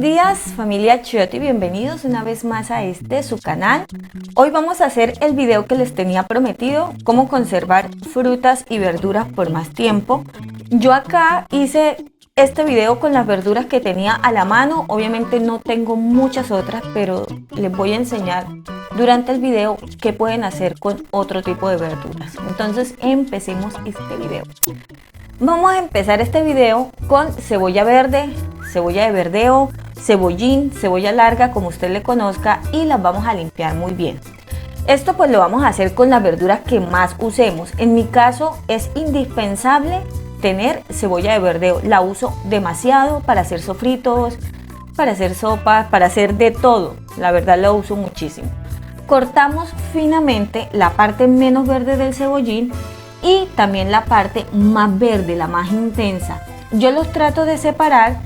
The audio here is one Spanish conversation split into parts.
días, familia Chiotti, bienvenidos una vez más a su canal. Hoy vamos a hacer el video que les tenía prometido, cómo conservar frutas y verduras por más tiempo. Yo acá hice este video con las verduras que tenía a la mano. Obviamente no tengo muchas otras, pero les voy a enseñar durante el video qué pueden hacer con otro tipo de verduras. Entonces empecemos este video. Vamos a empezar este video con cebolla verde, cebolla de verdeo, cebollín, cebolla larga, como usted le conozca, y las vamos a limpiar muy bien. Esto pues lo vamos a hacer con las verduras que más usemos. En mi caso es indispensable tener cebolla de verdeo. La uso demasiado para hacer sofritos, para hacer sopas, para hacer de todo. La verdad la uso muchísimo. Cortamos finamente la parte menos verde del cebollín y también la parte más verde, la más intensa. Yo los trato de separar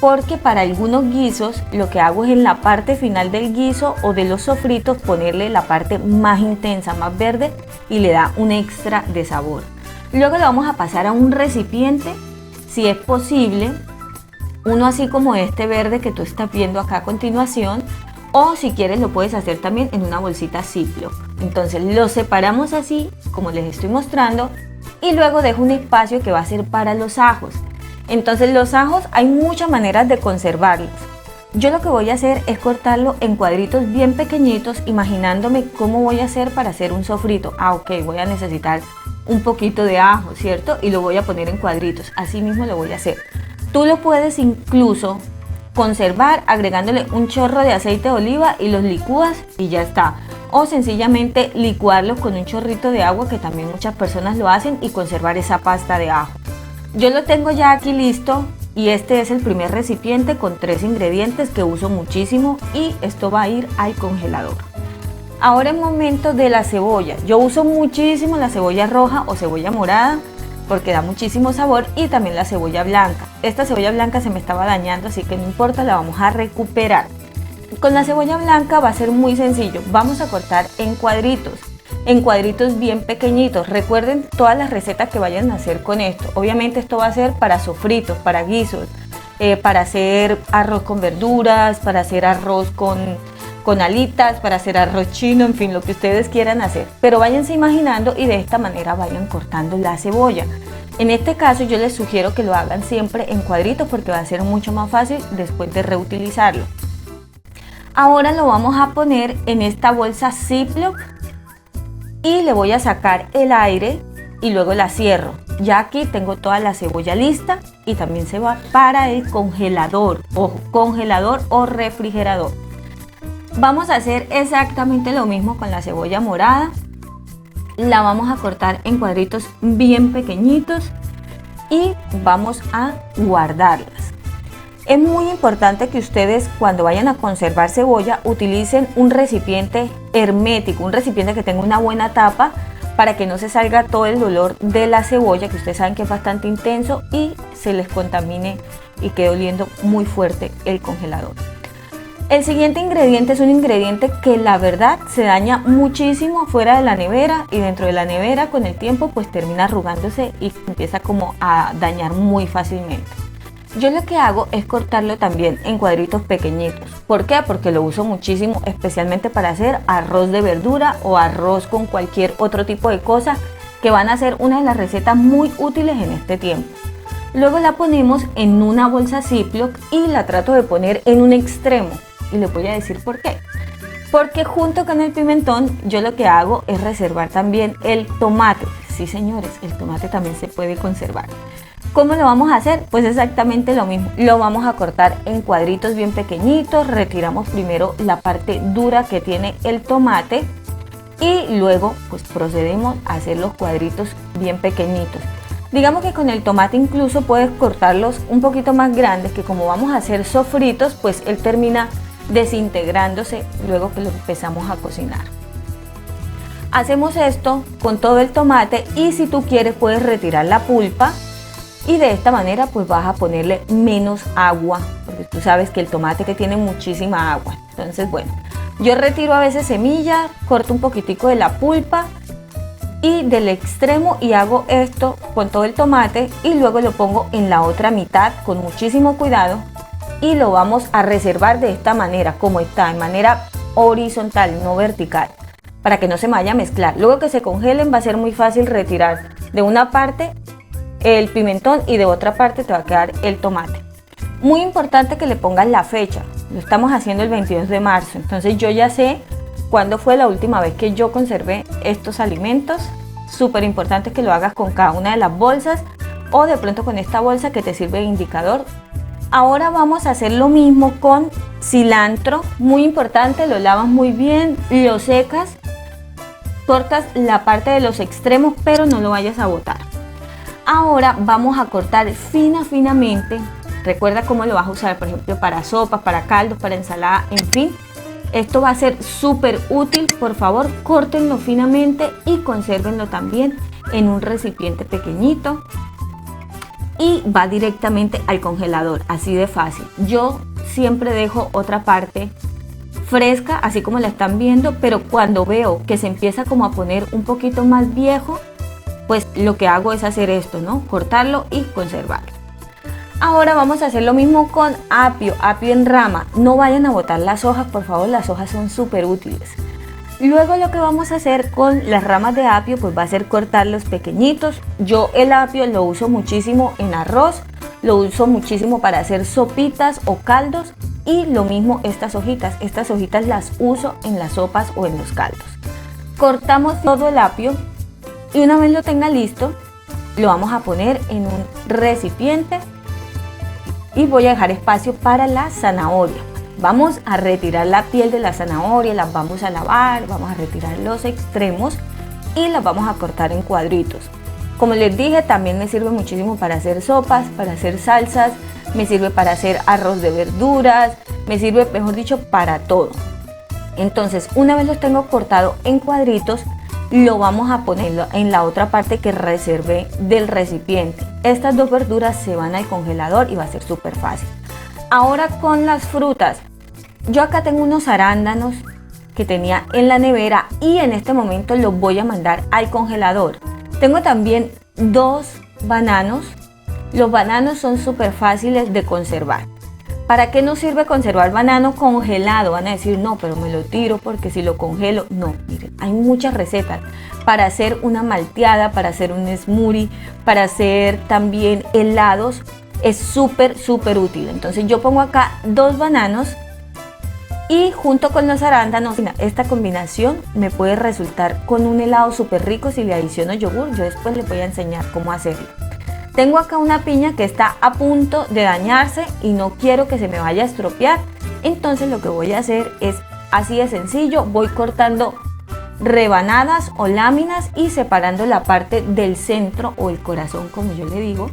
porque para algunos guisos lo que hago es en la parte final del guiso o de los sofritos ponerle la parte más intensa, más verde, y le da un extra de sabor. Luego lo vamos a pasar a un recipiente, si es posible, uno así como este verde que tú estás viendo acá a continuación, o si quieres lo puedes hacer también en una bolsita Ziploc. Entonces lo separamos así como les estoy mostrando y luego dejo un espacio que va a ser para los ajos. Entonces los ajos hay muchas maneras de conservarlos. Yo lo que voy a hacer es cortarlo en cuadritos bien pequeñitos, imaginándome cómo voy a hacer para hacer un sofrito. Ok, voy a necesitar un poquito de ajo, ¿cierto? Y lo voy a poner en cuadritos, así mismo lo voy a hacer. Tú lo puedes incluso conservar agregándole un chorro de aceite de oliva y los licúas y ya está. O sencillamente licuarlos con un chorrito de agua, que también muchas personas lo hacen, y conservar esa pasta de ajo. Yo lo tengo ya aquí listo y este es el primer recipiente con 3 ingredientes que uso muchísimo y esto va a ir al congelador. Ahora es momento de la cebolla. Yo uso muchísimo la cebolla roja o cebolla morada porque da muchísimo sabor, y también la cebolla blanca. Esta cebolla blanca se me estaba dañando, así que no importa, la vamos a recuperar. Con la cebolla blanca va a ser muy sencillo. Vamos a cortar en cuadritos bien pequeñitos. Recuerden todas las recetas que vayan a hacer con esto. Obviamente esto va a ser para sofritos, para guisos, para hacer arroz con verduras, para hacer arroz con alitas, para hacer arroz chino, en fin, lo que ustedes quieran hacer. Pero váyanse imaginando y de esta manera vayan cortando la cebolla. En este caso yo les sugiero que lo hagan siempre en cuadritos porque va a ser mucho más fácil después de reutilizarlo. Ahora lo vamos a poner en esta bolsa Ziploc y le voy a sacar el aire y luego la cierro. Ya aquí tengo toda la cebolla lista y también se va para el congelador. Ojo, congelador o refrigerador. Vamos a hacer exactamente lo mismo con la cebolla morada. La vamos a cortar en cuadritos bien pequeñitos y vamos a guardarlas. Es muy importante que ustedes, cuando vayan a conservar cebolla, utilicen un recipiente hermético, un recipiente que tenga una buena tapa para que no se salga todo el olor de la cebolla, que ustedes saben que es bastante intenso, y se les contamine y quede oliendo muy fuerte el congelador. El siguiente ingrediente es un ingrediente que la verdad se daña muchísimo fuera de la nevera, y dentro de la nevera con el tiempo pues termina arrugándose y empieza como a dañar muy fácilmente. Yo lo que hago es cortarlo también en cuadritos pequeñitos. ¿Por qué? Porque lo uso muchísimo, especialmente para hacer arroz de verdura o arroz con cualquier otro tipo de cosa, que van a ser una de las recetas muy útiles en este tiempo. Luego la ponemos en una bolsa Ziploc y la trato de poner en un extremo. Y les voy a decir por qué. Porque junto con el pimentón yo lo que hago es reservar también el tomate. Sí, señores, el tomate también se puede conservar. ¿Cómo lo vamos a hacer? Pues exactamente lo mismo. Lo vamos a cortar en cuadritos bien pequeñitos. Retiramos primero la parte dura que tiene el tomate y luego pues procedemos a hacer los cuadritos bien pequeñitos. Digamos que con el tomate incluso puedes cortarlos un poquito más grandes, que como vamos a hacer sofritos, pues él termina desintegrándose luego que lo empezamos a cocinar. Hacemos esto con todo el tomate y si tú quieres puedes retirar la pulpa y de esta manera pues vas a ponerle menos agua, porque tú sabes que el tomate que tiene muchísima agua. Entonces bueno, yo retiro a veces semilla, corto un poquitico de la pulpa y del extremo y hago esto con todo el tomate y luego lo pongo en la otra mitad con muchísimo cuidado y lo vamos a reservar de esta manera, como está, en manera horizontal, no vertical, para que no se me vaya a mezclar. Luego que se congelen va a ser muy fácil retirar de una parte el pimentón y de otra parte te va a quedar el tomate. Muy importante que le pongas la fecha, lo estamos haciendo el 22 de marzo, entonces yo ya sé cuándo fue la última vez que yo conservé estos alimentos. Súper importante que lo hagas con cada una de las bolsas o de pronto con esta bolsa que te sirve de indicador. Ahora vamos a hacer lo mismo con cilantro, muy importante, lo lavas muy bien, lo secas, cortas la parte de los extremos pero no lo vayas a botar. Ahora vamos a cortar finamente, recuerda cómo lo vas a usar, por ejemplo para sopas, para caldos, para ensalada, en fin. Esto va a ser súper útil, por favor córtenlo finamente y consérvenlo también en un recipiente pequeñito y va directamente al congelador, así de fácil. Yo siempre dejo otra parte fresca, así como la están viendo, pero cuando veo que se empieza como a poner un poquito más viejo, pues lo que hago es hacer esto, ¿no? Cortarlo y conservarlo. Ahora vamos a hacer lo mismo con apio en rama. No vayan a botar las hojas, por favor, las hojas son súper útiles. Luego lo que vamos a hacer con las ramas de apio pues va a ser cortarlos pequeñitos. Yo el apio lo uso muchísimo en arroz, lo uso muchísimo para hacer sopitas o caldos y lo mismo estas hojitas las uso en las sopas o en los caldos. Cortamos todo el apio y una vez lo tenga listo lo vamos a poner en un recipiente y voy a dejar espacio para la zanahoria. Vamos a retirar la piel de la zanahoria, las vamos a lavar, vamos a retirar los extremos y las vamos a cortar en cuadritos. Como les dije, también me sirve muchísimo para hacer sopas, para hacer salsas, me sirve para hacer arroz de verduras, me sirve, mejor dicho, para todo. Entonces, una vez los tengo cortado en cuadritos, lo vamos a ponerlo en la otra parte que reservé del recipiente. Estas dos verduras se van al congelador y va a ser súper fácil. Ahora con las frutas, yo acá tengo unos arándanos que tenía en la nevera y en este momento los voy a mandar al congelador. Tengo también 2 bananos. Los bananos son súper fáciles de conservar. ¿Para qué nos sirve conservar banano congelado? Van a decir, no, pero me lo tiro porque si lo congelo. No, miren, hay muchas recetas para hacer una malteada, para hacer un smoothie, para hacer también helados. Es súper útil. Entonces yo pongo acá 2 bananos y junto con los arándanos, esta combinación me puede resultar con un helado súper rico si le adiciono yogur. Yo después les voy a enseñar cómo hacerlo. Tengo acá una piña que está a punto de dañarse y no quiero que se me vaya a estropear. Entonces lo que voy a hacer es así de sencillo. Voy cortando rebanadas o láminas y separando la parte del centro o el corazón, como yo le digo.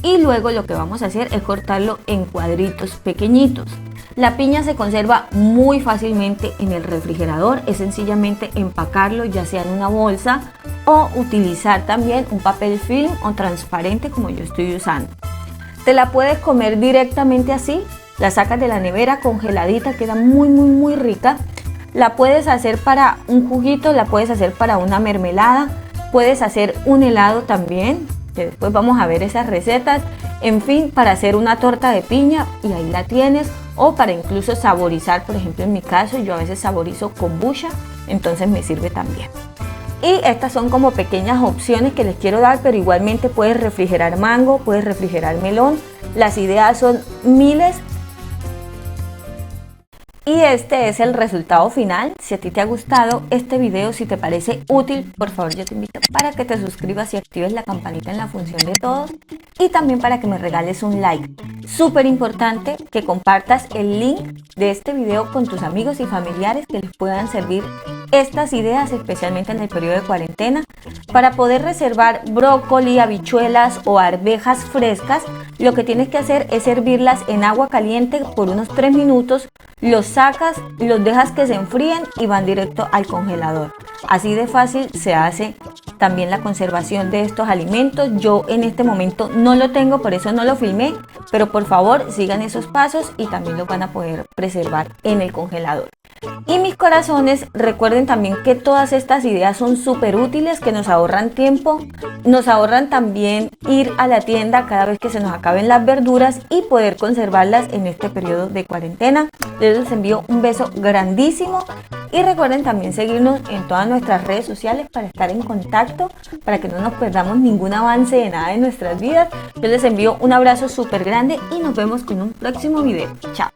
Y luego lo que vamos a hacer es cortarlo en cuadritos pequeñitos. La piña se conserva muy fácilmente en el refrigerador, es sencillamente empacarlo ya sea en una bolsa o utilizar también un papel film o transparente como yo estoy usando. Te la puedes comer directamente así, la sacas de la nevera congeladita, queda muy rica. La puedes hacer para un juguito, la puedes hacer para una mermelada, puedes hacer un helado también, que después vamos a ver esas recetas. En fin, para hacer una torta de piña y ahí la tienes, o para incluso saborizar, por ejemplo en mi caso yo a veces saborizo kombucha, entonces me sirve también. Y estas son como pequeñas opciones que les quiero dar, pero igualmente puedes refrigerar mango, puedes refrigerar melón, las ideas son miles. Y este es el resultado final. Si a ti te ha gustado este video, si te parece útil, por favor yo te invito para que te suscribas y actives la campanita en la función de todos y también para que me regales un like. Súper importante que compartas el link de este video con tus amigos y familiares que les puedan servir estas ideas, especialmente en el periodo de cuarentena. Para poder reservar brócoli, habichuelas o arvejas frescas, lo que tienes que hacer es servirlas en agua caliente por unos 3 minutos, los sacas, los dejas que se enfríen y van directo al congelador. Así de fácil se hace también la conservación de estos alimentos. Yo en este momento no lo tengo, por eso no lo filmé, pero por favor sigan esos pasos y también los van a poder preservar en el congelador. Y mis corazones, recuerden también que todas estas ideas son súper útiles, que nos ahorran tiempo, nos ahorran también ir a la tienda cada vez que se nos acaben las verduras y poder conservarlas en este periodo de cuarentena. Les envío un beso grandísimo y recuerden también seguirnos en todas nuestras redes sociales para estar en contacto, para que no nos perdamos ningún avance de nada de nuestras vidas. Yo les envío un abrazo súper grande y nos vemos con un próximo video. Chao.